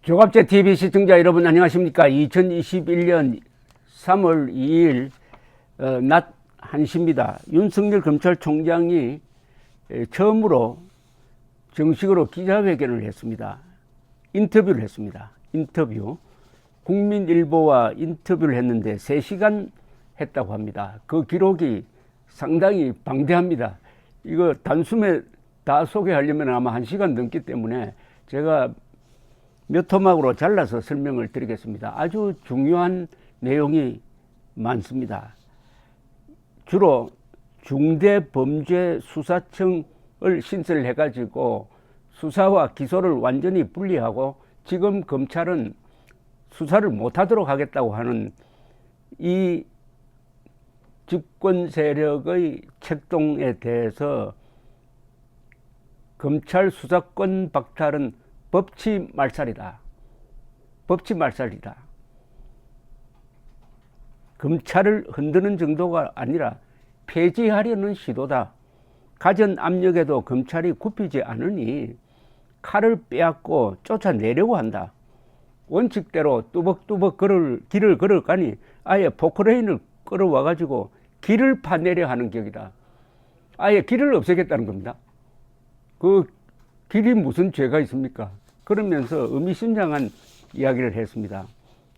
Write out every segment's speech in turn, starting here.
조갑제 TV 시청자 여러분 안녕하십니까? 2021년 3월 2일 낮 1시입니다. 윤석열 검찰총장이 처음으로 정식으로 기자회견을 했습니다. 인터뷰를 했습니다. 인터뷰. 국민일보와 인터뷰를 했는데 3시간 했다고 합니다. 그 기록이 상당히 방대합니다. 이거 단숨에 다 소개하려면 아마 1시간 넘기 때문에 제가 몇 토막으로 잘라서 설명을 드리겠습니다. 아주 중요한 내용이 많습니다. 주로 중대범죄수사청을 신설을 해가지고 수사와 기소를 완전히 분리하고 지금 검찰은 수사를 못하도록 하겠다고 하는 이 집권 세력의 책동에 대해서 검찰 수사권 박탈은 법치말살이다. 법치말살이다. 검찰을 흔드는 정도가 아니라 폐지하려는 시도다. 가전 압력에도 검찰이 굽히지 않으니 칼을 빼앗고 쫓아내려고 한다. 원칙대로 뚜벅뚜벅 길을 걸어가니 아예 포크레인을 끌어와가지고 길을 파내려 하는 격이다. 아예 길을 없애겠다는 겁니다. 그 길이 무슨 죄가 있습니까? 그러면서 의미심장한 이야기를 했습니다.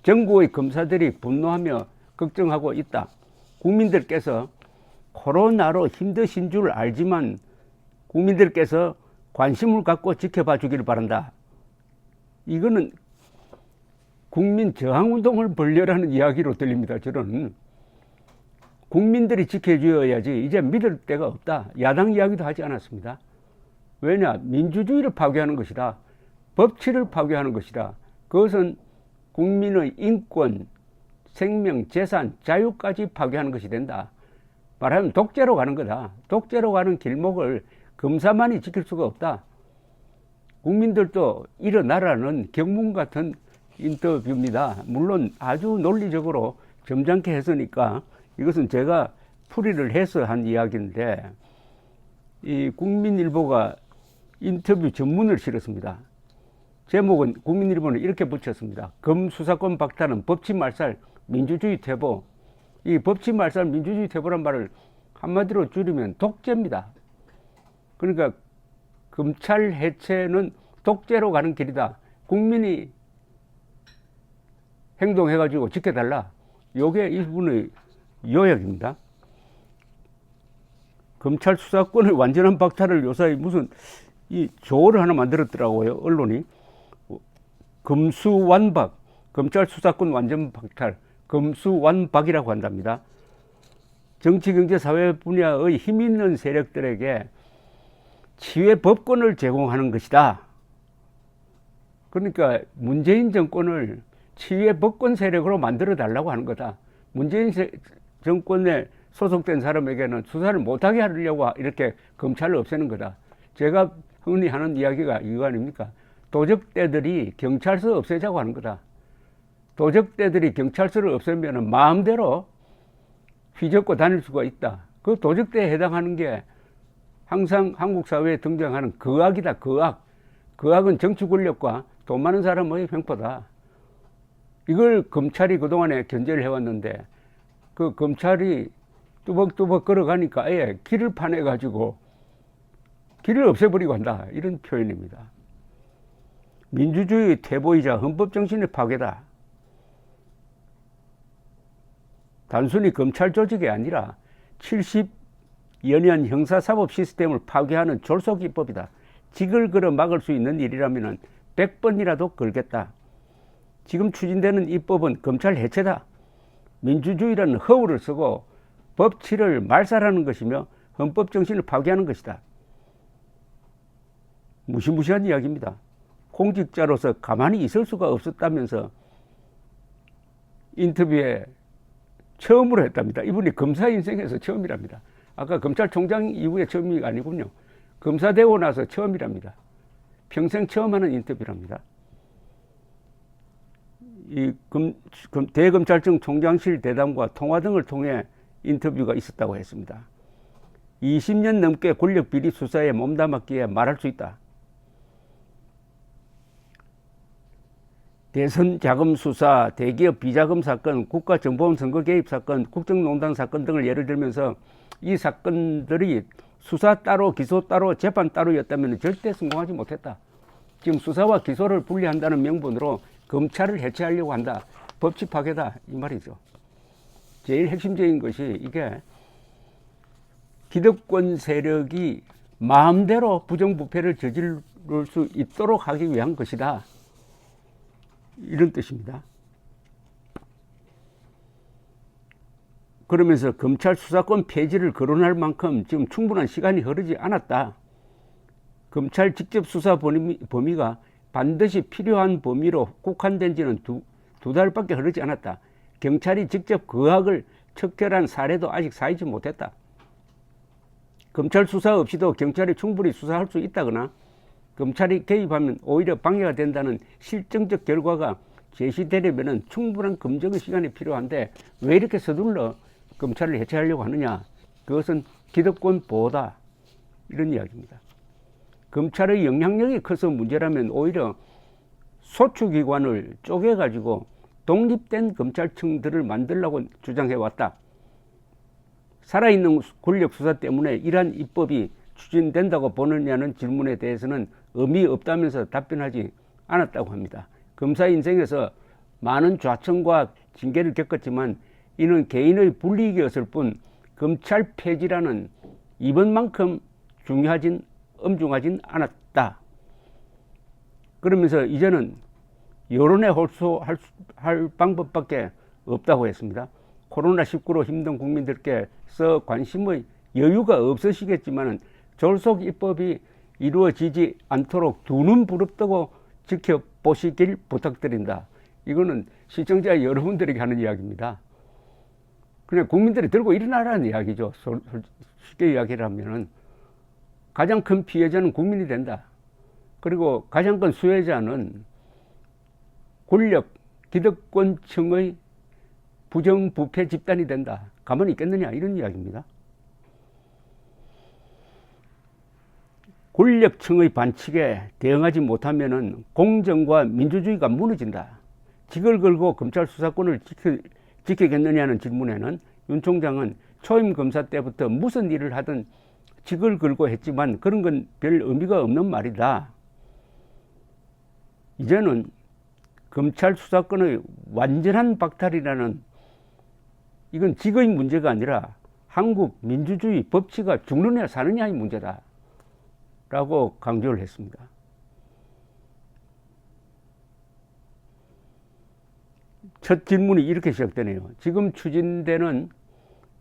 전국의 검사들이 분노하며 걱정하고 있다. 국민들께서 코로나로 힘드신 줄 알지만 국민들께서 관심을 갖고 지켜봐 주기를 바란다. 이거는 국민 저항운동을 벌려라는 이야기로 들립니다. 저는 국민들이 지켜줘야지 이제 믿을 데가 없다. 야당 이야기도 하지 않았습니다. 왜냐? 민주주의를 파괴하는 것이다. 법치를 파괴하는 것이다. 그것은 국민의 인권, 생명, 재산, 자유까지 파괴하는 것이 된다. 말하면 독재로 가는 거다. 독재로 가는 길목을 검사만이 지킬 수가 없다. 국민들도 일어나라는 경문 같은 인터뷰입니다. 물론 아주 논리적으로 점잖게 했으니까 이것은 제가 풀이를 해서 한 이야기인데 이 국민일보가 인터뷰 전문을 실었습니다. 제목은 국민일보는 이렇게 붙였습니다. 검수사권 박탈은 법치말살 민주주의 퇴보. 이 법치말살 민주주의 퇴보란 말을 한마디로 줄이면 독재입니다. 그러니까 검찰 해체는 독재로 가는 길이다. 국민이 행동해가지고 지켜달라. 요게 이분의 요약입니다. 검찰 수사권의 완전한 박탈을 요사이 무슨 이 조를 하나 만들었더라고요. 언론이. 검수완박. 검찰 수사권 완전 박탈. 검수완박이라고 한답니다. 정치, 경제, 사회 분야의 힘 있는 세력들에게 치외 법권을 제공하는 것이다. 그러니까 문재인 정권을 치외 법권 세력으로 만들어 달라고 하는 거다. 문재인 정권에 소속된 사람에게는 수사를 못하게 하려고 이렇게 검찰을 없애는 거다. 제가 흔히 하는 이야기가 이거 아닙니까? 도적대들이 경찰서 없애자고 하는 거다. 도적대들이 경찰서를 없애면 마음대로 휘젓고 다닐 수가 있다. 그 도적대에 해당하는 게 항상 한국 사회에 등장하는 거악이다. 거악. 거악은 정치 권력과 돈 많은 사람의 횡포다. 이걸 검찰이 그동안에 견제를 해왔는데 그 검찰이 뚜벅뚜벅 걸어가니까 아예 길을 파내가지고 길을 없애버리고 한다. 이런 표현입니다. 민주주의 퇴보이자 헌법정신의 파괴다. 단순히 검찰 조직이 아니라 70여년 형사사법 시스템을 파괴하는 졸속기법이다. 직을 걸어 막을 수 있는 일이라면 100번이라도 걸겠다. 지금 추진되는 이 법은 검찰 해체다. 민주주의라는 허울을 쓰고 법치를 말살하는 것이며 헌법정신을 파괴하는 것이다. 무시무시한 이야기입니다. 공직자로서 가만히 있을 수가 없었다면서 인터뷰에 처음으로 했답니다. 이분이 검사 인생에서 처음이랍니다. 아까 검찰총장 이후에 처음이 아니군요. 검사 되고 나서 처음이랍니다. 평생 처음 하는 인터뷰랍니다. 이 대검찰청 총장실 대담과 통화 등을 통해 인터뷰가 있었다고 했습니다. 20년 넘게 권력 비리 수사에 몸담았기에 말할 수 있다. 대선 자금 수사, 대기업 비자금 사건, 국가정보원 선거 개입 사건, 국정농단 사건 등을 예를 들면서 이 사건들이 수사 따로, 기소 따로, 재판 따로였다면 절대 성공하지 못했다. 지금 수사와 기소를 분리한다는 명분으로 검찰을 해체하려고 한다. 법치 파괴다. 이 말이죠. 제일 핵심적인 것이 이게 기득권 세력이 마음대로 부정부패를 저지를 수 있도록 하기 위한 것이다. 이런 뜻입니다. 그러면서 검찰 수사권 폐지를 거론할 만큼 지금 충분한 시간이 흐르지 않았다. 검찰 직접 수사 범위가 반드시 필요한 범위로 국한된 지는 두 달밖에 흐르지 않았다. 경찰이 직접 그 악을 척결한 사례도 아직 쌓이지 못했다. 검찰 수사 없이도 경찰이 충분히 수사할 수 있다거나 검찰이 개입하면 오히려 방해가 된다는 실증적 결과가 제시되려면 충분한 검증의 시간이 필요한데 왜 이렇게 서둘러 검찰을 해체하려고 하느냐. 그것은 기득권 보호다. 이런 이야기입니다. 검찰의 영향력이 커서 문제라면 오히려 소추기관을 쪼개가지고 독립된 검찰청들을 만들려고 주장해왔다. 살아있는 권력 수사 때문에 이러한 입법이 추진된다고 보느냐는 질문에 대해서는 의미 없다면서 답변하지 않았다고 합니다. 검사 인생에서 많은 좌천과 징계를 겪었지만 이는 개인의 불이익이었을 뿐 검찰 폐지라는 이번만큼 엄중하진 않았다. 그러면서 이제는 여론에 홀수할 방법밖에 없다고 했습니다. 코로나19로 힘든 국민들께서 관심의 여유가 없으시겠지만 졸속 입법이 이루어지지 않도록 두 눈 부릅뜨고 지켜보시길 부탁드린다. 이거는 시청자 여러분들에게 하는 이야기입니다. 그냥 국민들이 들고 일어나라는 이야기죠. 쉽게 이야기를 하면은 가장 큰 피해자는 국민이 된다. 그리고 가장 큰 수혜자는 권력, 기득권층의 부정부패 집단이 된다. 가만히 있겠느냐 이런 이야기입니다. 권력층의 반칙에 대응하지 못하면 공정과 민주주의가 무너진다. 직을 걸고 검찰 수사권을 지키겠느냐는 질문에는 윤 총장은 초임 검사 때부터 무슨 일을 하든 직을 걸고 했지만 그런 건 별 의미가 없는 말이다. 이제는 검찰 수사권의 완전한 박탈이라는 이건 직의 문제가 아니라 한국 민주주의 법치가 죽느냐 사느냐의 문제다. 라고 강조를 했습니다. 첫 질문이 이렇게 시작되네요. 지금 추진되는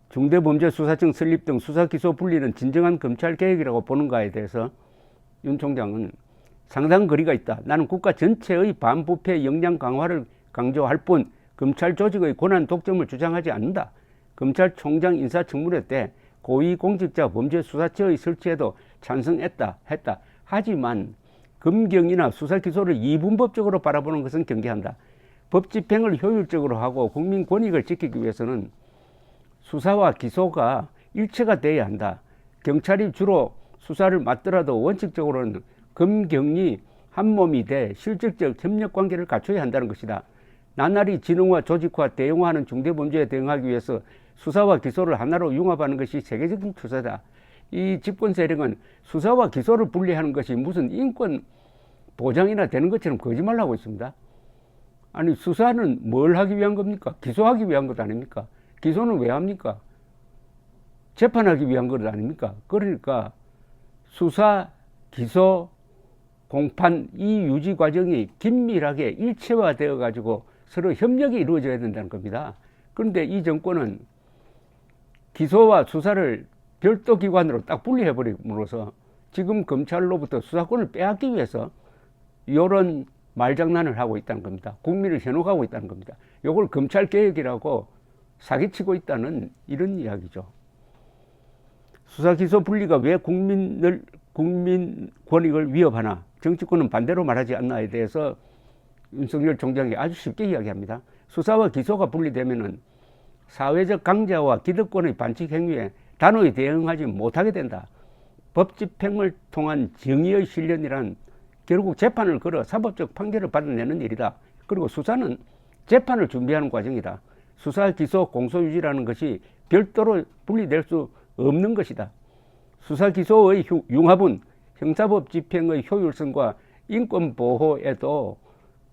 중대범죄수사청 설립 등 수사기소 분리는 진정한 검찰 개혁이라고 보는가에 대해서 윤 총장은 상당 거리가 있다. 나는 국가 전체의 반부패 역량 강화를 강조할 뿐 검찰 조직의 권한 독점을 주장하지 않는다. 검찰총장 인사청문회 때 고위공직자 범죄수사처의 설치에도 찬성했다. 하지만 검경이나 수사기소를 이분법적으로 바라보는 것은 경계한다. 법 집행을 효율적으로 하고 국민 권익을 지키기 위해서는 수사와 기소가 일체가 돼야 한다. 경찰이 주로 수사를 맡더라도 원칙적으로는 검경이 한몸이 돼 실질적 협력관계를 갖춰야 한다는 것이다. 나날이 진흥화, 조직화, 대형화하는 중대범죄에 대응하기 위해서 수사와 기소를 하나로 융합하는 것이 세계적인 추세다. 이 집권 세력은 수사와 기소를 분리하는 것이 무슨 인권 보장이나 되는 것처럼 거짓말하고 있습니다. 아니 수사는 뭘 하기 위한 겁니까? 기소하기 위한 것 아닙니까? 기소는 왜 합니까? 재판하기 위한 것 아닙니까? 그러니까 수사, 기소, 공판 이 유지 과정이 긴밀하게 일체화되어 가지고 서로 협력이 이루어져야 된다는 겁니다. 그런데 이 정권은 기소와 수사를 별도 기관으로 딱 분리해버림으로써 지금 검찰로부터 수사권을 빼앗기 위해서 이런 말장난을 하고 있다는 겁니다. 국민을 현혹하고 있다는 겁니다. 이걸 검찰개혁이라고 사기치고 있다는 이런 이야기죠. 수사기소 분리가 왜 국민 권익을 위협하나 정치권은 반대로 말하지 않나에 대해서 윤석열 총장이 아주 쉽게 이야기합니다. 수사와 기소가 분리되면은 사회적 강자와 기득권의 반칙 행위에 단호히 대응하지 못하게 된다. 법 집행을 통한 정의의 실현이란 결국 재판을 걸어 사법적 판결을 받아내는 일이다. 그리고 수사는 재판을 준비하는 과정이다. 수사, 기소, 공소유지라는 것이 별도로 분리될 수 없는 것이다. 수사, 기소의 융합은 형사법 집행의 효율성과 인권보호에도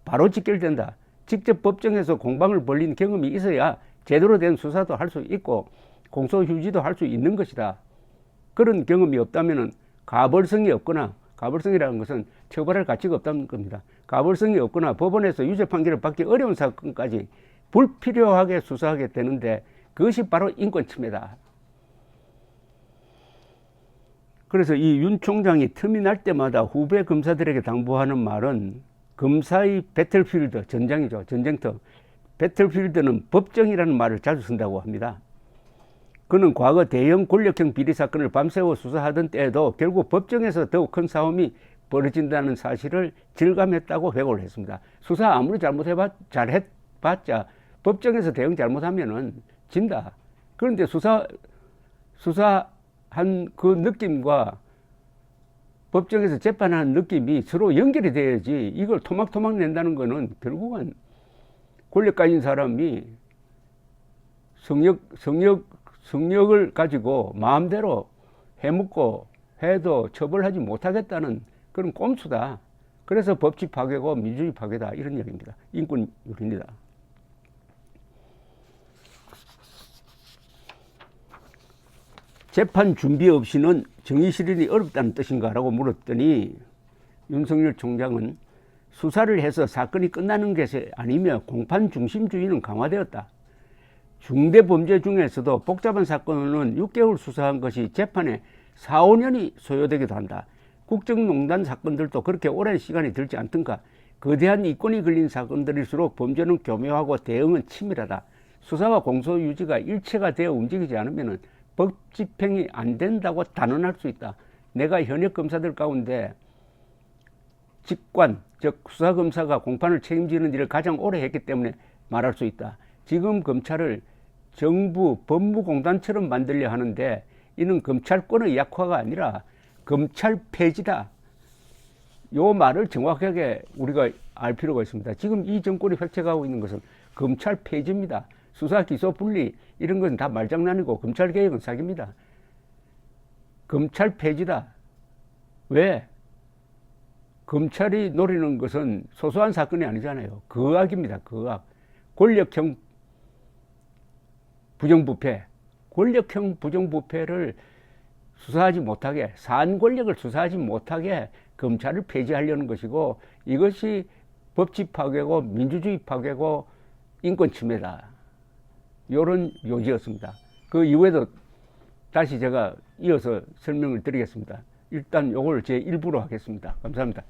바로 직결된다. 직접 법정에서 공방을 벌린 경험이 있어야 제대로 된 수사도 할 수 있고 공소유지도 할 수 있는 것이다. 그런 경험이 없다면 가벌성이 없거나, 가벌성이라는 것은 처벌할 가치가 없다는 겁니다. 가벌성이 없거나 법원에서 유죄 판결을 받기 어려운 사건까지 불필요하게 수사하게 되는데 그것이 바로 인권 침해다. 그래서 이 윤 총장이 틈이 날 때마다 후배 검사들에게 당부하는 말은 검사의 배틀필드, 전장이죠. 전쟁터. 배틀필드는 법정이라는 말을 자주 쓴다고 합니다. 그는 과거 대형 권력형 비리 사건을 밤새워 수사하던 때에도 결국 법정에서 더욱 큰 싸움이 벌어진다는 사실을 실감했다고 회고를 했습니다. 수사 아무리 잘해봤자 법정에서 대응 잘못하면은 진다. 그런데 수사한 그 느낌과 법정에서 재판하는 느낌이 서로 연결이 돼야지, 이걸 토막토막 낸다는 거는 결국은 권력 가진 사람이 성역을 가지고 마음대로 해먹고 해도 처벌하지 못하겠다는 그런 꼼수다. 그래서 법치 파괴고 민주주의 파괴다, 이런 이야기입니다. 인권유린이다. 재판 준비 없이는 정의 실현이 어렵다는 뜻인가 라고 물었더니 윤석열 총장은 수사를 해서 사건이 끝나는 것이 아니며 공판 중심주의는 강화되었다. 중대범죄 중에서도 복잡한 사건은 6개월 수사한 것이 재판에 4, 5년이 소요되기도 한다. 국정농단 사건들도 그렇게 오랜 시간이 들지 않던가. 거대한 이권이 걸린 사건들일수록 범죄는 교묘하고 대응은 치밀하다. 수사와 공소유지가 일체가 되어 움직이지 않으면 법 집행이 안 된다고 단언할 수 있다. 내가 현역 검사들 가운데 직관, 즉 수사검사가 공판을 책임지는 일을 가장 오래 했기 때문에 말할 수 있다. 지금 검찰을 정부, 법무공단처럼 만들려 하는데 이는 검찰권의 약화가 아니라 검찰 폐지다. 요 말을 정확하게 우리가 알 필요가 있습니다. 지금 이 정권이 획책하고 있는 것은 검찰 폐지입니다. 수사, 기소, 분리 이런 건 다 말장난이고 검찰개혁은 사기입니다. 검찰 폐지다. 왜? 검찰이 노리는 것은 소소한 사건이 아니잖아요. 거악입니다. 거악. 권력형 부정부패. 권력형 부정부패를 수사하지 못하게, 산 권력을 수사하지 못하게 검찰을 폐지하려는 것이고, 이것이 법치 파괴고 민주주의 파괴고 인권 침해다. 이런 요지였습니다. 그 이후에도 다시 제가 이어서 설명을 드리겠습니다. 일단 요걸 제 1부로 하겠습니다. 감사합니다.